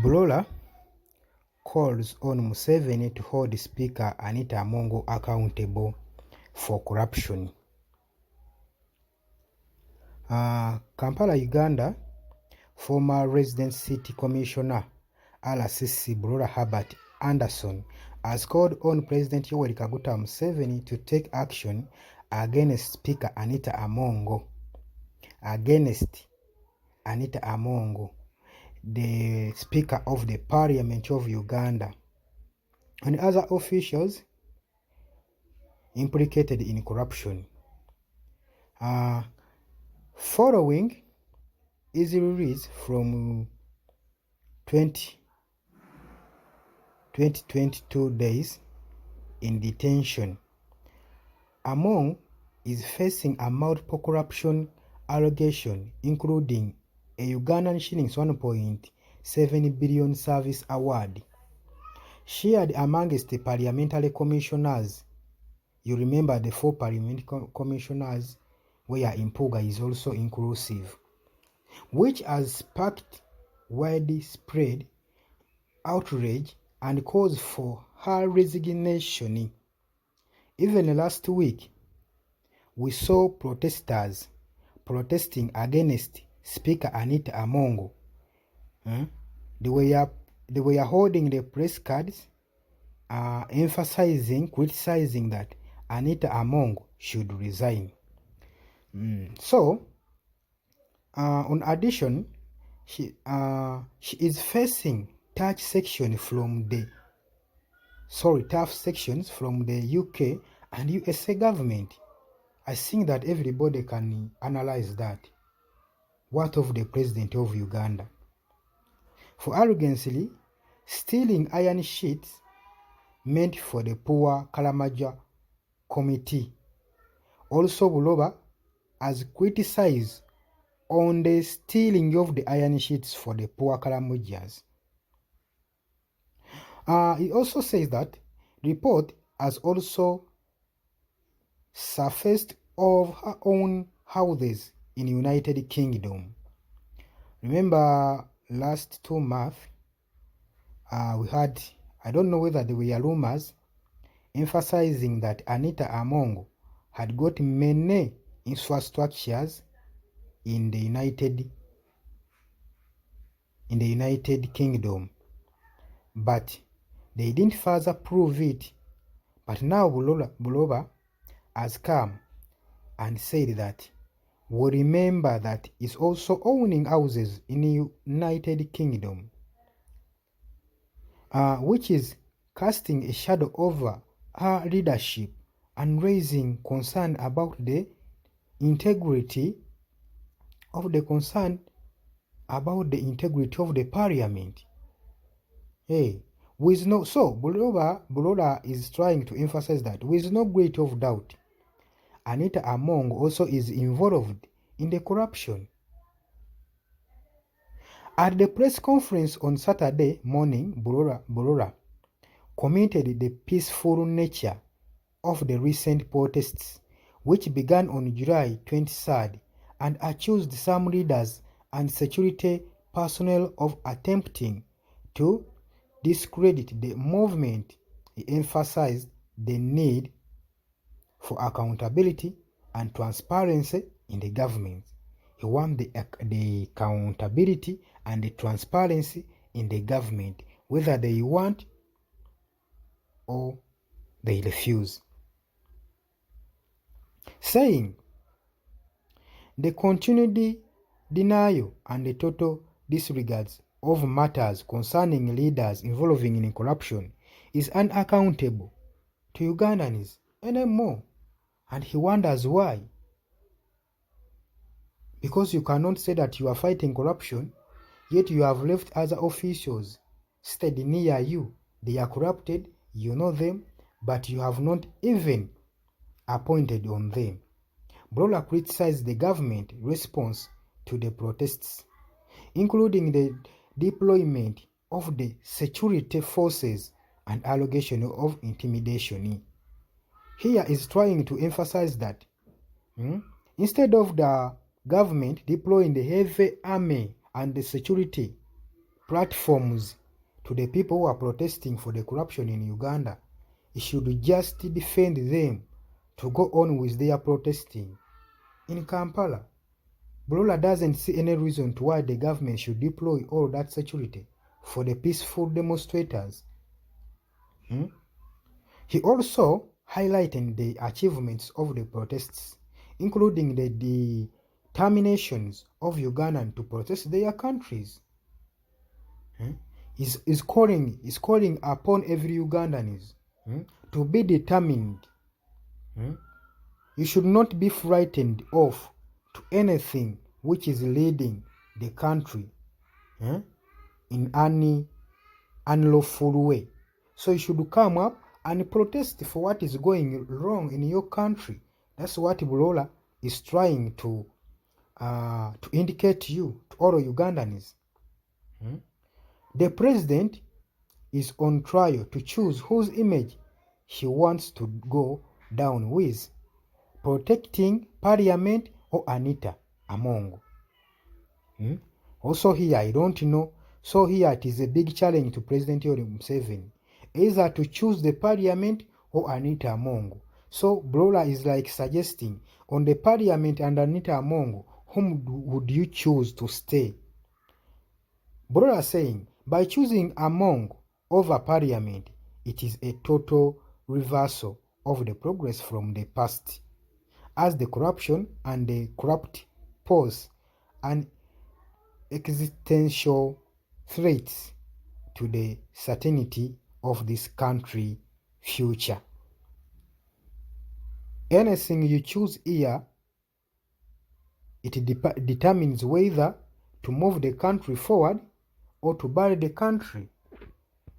Buroro calls on Museveni to hold Speaker Anita Among accountable for corruption. Kampala, Uganda, former resident city commissioner RCC Buroro Herbert Anderson has called on President Yoweri Kaguta Museveni to take action against Speaker Anita Among. The Speaker of the Parliament of Uganda, and other officials implicated in corruption. Following his release from 22 days in detention, Among is facing a multiple corruption allegation, including a Ugandan shillings 1.7 billion service award shared amongst the parliamentary commissioners. You remember the 4 parliamentary commissioners where Impuga is also inclusive, which has sparked widespread outrage and calls for her resignation. Even last week, we saw protesters protesting against Speaker Anita Among. They were holding the press cards, criticizing that Anita Among should resign. In addition, she is facing tough sections from the UK and USA government. I think that everybody can analyze that. What of the President of Uganda? For arrogantly stealing iron sheets meant for the poor Kalamaja committee. Also, Buroro has criticized on the stealing of the iron sheets for the poor Kalamujas. He also says that report has also surfaced of her own houses in United Kingdom. Remember last 2 months, we had, I don't know whether there were rumors emphasizing that Anita Among had got many infrastructures in the United Kingdom, but they didn't further prove it. But now Buroro has come and said that we remember that he's also owning houses in the United Kingdom, which is casting a shadow over her leadership and raising concern about the integrity of the parliament. Buroro is trying to emphasize that with no great of doubt, Anita Among also is involved in the corruption. At the press conference on Saturday morning, Buroro commented the peaceful nature of the recent protests, which began on July 23rd, and accused some leaders and security personnel of attempting to discredit the movement. He emphasized the need for accountability and transparency in the government. He wants the accountability and the transparency in the government, whether they want or they refuse. Saying the continued denial and the total disregards of matters concerning leaders involving in corruption is unaccountable to Ugandans anymore, and he wonders why. Because you cannot say that you are fighting corruption, yet you have left other officials seated near you. They are corrupted, you know them, but you have not even appointed on them. Buroro criticized the government response to the protests, including the deployment of the security forces and allegation of intimidation. Here is trying to emphasize that instead of the government deploying the heavy army and the security platforms to the people who are protesting for the corruption in Uganda. He should just defend them to go on with their protesting. In Kampala, Buroro doesn't see any reason to why the government should deploy all that security for the peaceful demonstrators. He also highlighted the achievements of the protests, including the determinations of Ugandans to protest their countries. Is calling upon every Ugandan to be determined. You should not be frightened off to anything which is leading the country in any unlawful way. So you should come up and protest for what is going wrong in your country. That's what Buroro is trying to indicate to you, to all Ugandans. The president is on trial to choose whose image he wants to go down with, protecting Parliament or Anita Among. Also here, I don't know. So here it is a big challenge to President Museveni, either to choose the Parliament or Anita Among. So Buroro is like suggesting on the Parliament and Anita Among, whom would you choose to stay? Buroro saying, by choosing Among over Parliament, it is a total reversal of the progress from the past, as the corruption and the corrupt pose an existential threat to the certainty of this country's future. Anything you choose here, it determines whether to move the country forward or to bury the country.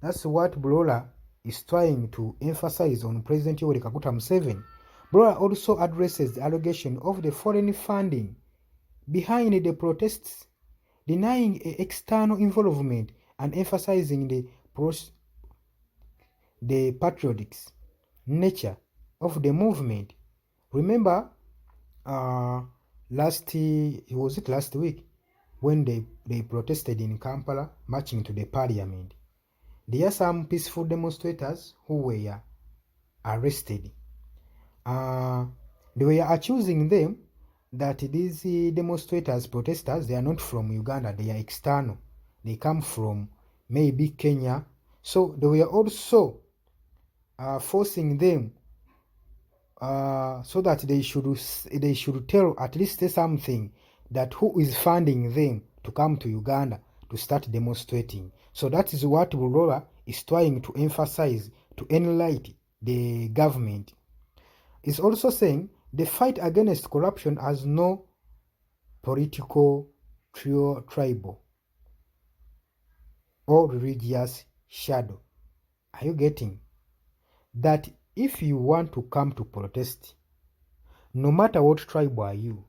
That's what Buroro is trying to emphasize on President Yoweri Kaguta Museveni. Buroro also addresses the allegation of the foreign funding behind the protests, denying external involvement and emphasizing the patriotic nature of the movement. Remember, last week when they protested in Kampala, marching to the Parliament. There are some peaceful demonstrators who were arrested. They were accusing them that these demonstrators, protesters, they are not from Uganda, they are external. They come from maybe Kenya. So they were also forcing them so that they should tell, at least say something, that who is funding them to come to Uganda to start demonstrating. So that is what Buroro is trying to emphasize, to enlighten the government. It's also saying the fight against corruption has no political, tribal, or religious shadow. Are you getting? That if you want to come to protest, no matter what tribe are you,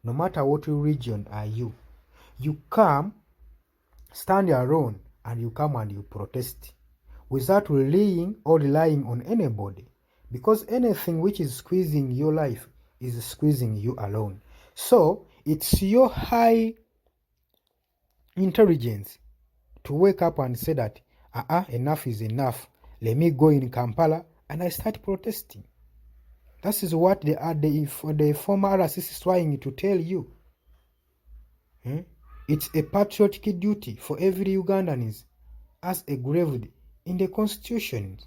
no matter what religion are you, you come, stand alone, and you come and you protest without relying on anybody, because anything which is squeezing your life is squeezing you alone. So it's your high intelligence to wake up and say that enough is enough, let me go in Kampala and I start protesting. That is what the former RSS is trying to tell you. It's a patriotic duty for every Ugandan as engraved in the Constitution.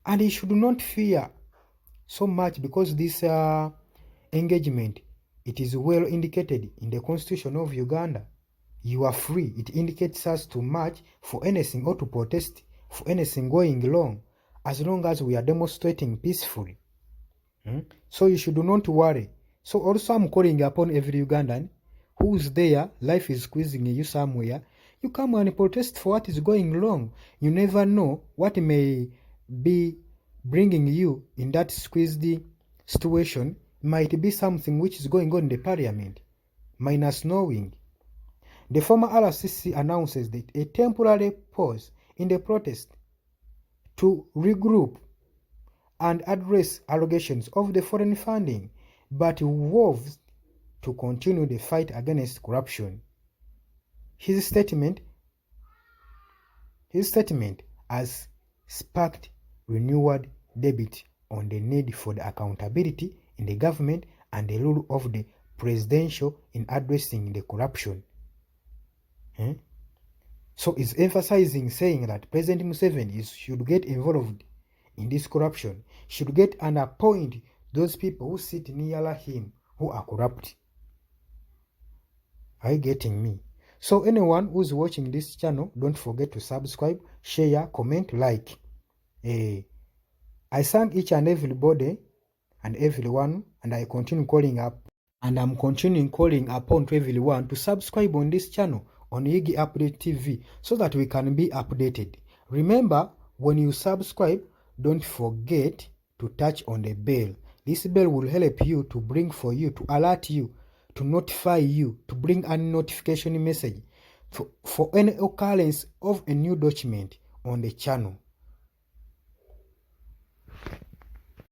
And you should not fear so much, because this engagement, it is well indicated in the Constitution of Uganda. You are free. It indicates us to march for anything or to protest for anything going wrong, as long as we are demonstrating peacefully. So you should not worry. So also I'm calling upon every Ugandan who's there, life is squeezing you somewhere, you come and protest for what is going wrong. You never know what may be bringing you in that squeezed situation. Might be something which is going on in the Parliament, minus knowing. The former RCC announces that a temporary pause in the protest to regroup and address allegations of the foreign funding, but vows to continue the fight against corruption. His statement has sparked renewed debate on the need for the accountability in the government and the role of the presidential in addressing the corruption. So it's emphasizing, saying that President Museveni should get involved in this corruption, should get and appoint those people who sit near him who are corrupt. Are you getting me? So anyone who's watching this channel, don't forget to subscribe, share, comment, like. I thank each and everybody and everyone, and I continue calling up, and I'm continuing calling upon to everyone to subscribe on this channel on Yigi Update TV so that we can be updated. Remember, when you subscribe, don't forget to touch on the bell. This bell will help you to bring for you, to alert you, to notify you, to bring a notification message for any occurrence of a new document on the channel.